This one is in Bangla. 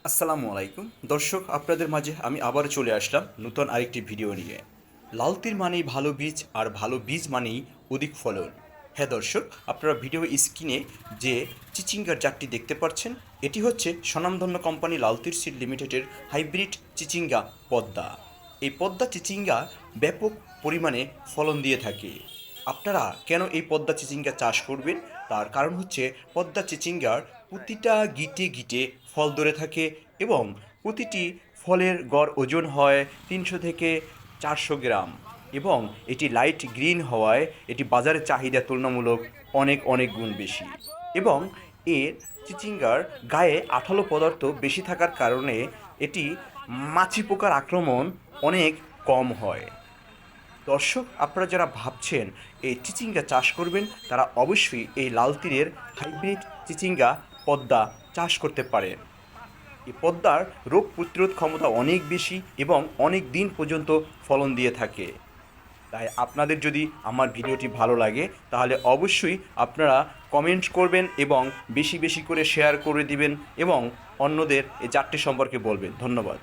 আসসালামু আলাইকুম দর্শক, আপনাদের মাঝে আমি আবার চলে আসলাম নতুন আরেকটি ভিডিও নিয়ে। লাল তীর মানেই ভালো বীজ, আর ভালো বীজ মানেই অধিক ফলন। হ্যাঁ দর্শক, আপনারা ভিডিও স্ক্রিনে যে চিচিঙ্গার জাতটি দেখতে পাচ্ছেন, এটি হচ্ছে স্বনামধন্য কোম্পানি লাল তীর সিড লিমিটেডের হাইব্রিড চিচিঙ্গা পদ্মা। এই পদ্মা চিচিঙ্গা ব্যাপক পরিমাণে ফলন দিয়ে থাকে। আপনারা কেন এই পদ্মা চিচিঙ্গা চাষ করবেন? তার কারণ হচ্ছে পদ্মা চিচিঙ্গার প্রতিটা গিটে গিটে ফল ধরে থাকে এবং প্রতিটি ফলের গড় ওজন হয় 300 থেকে 400 গ্রাম, এবং এটি লাইট গ্রিন হওয়ায় এটি বাজারের চাহিদা তুলনামূলক অনেক অনেক গুণ বেশি। এবং এর চিচিঙ্গার গায়ে আঠালো পদার্থ বেশি থাকার কারণে এটি মাছি পোকার আক্রমণ অনেক কম হয়। দর্শক, আপনারা যারা ভাবছেন এই চিচিঙ্গা চাষ করবেন, তারা অবশ্যই এই লাল তীরের হাইব্রিড চিচিঙ্গা পদ্মা চাষ করতে পারেন। এই পদ্মার রোগ প্রতিরোধ ক্ষমতা অনেক বেশি এবং অনেক দিন পর্যন্ত ফলন দিয়ে থাকে। তাই আপনাদের যদি আমার ভিডিওটি ভালো লাগে, তাহলে অবশ্যই আপনারা কমেন্ট করবেন এবং বেশি বেশি করে শেয়ার করে দিবেন এবং অন্যদের এই চারটি সম্পর্কে বলবেন। ধন্যবাদ।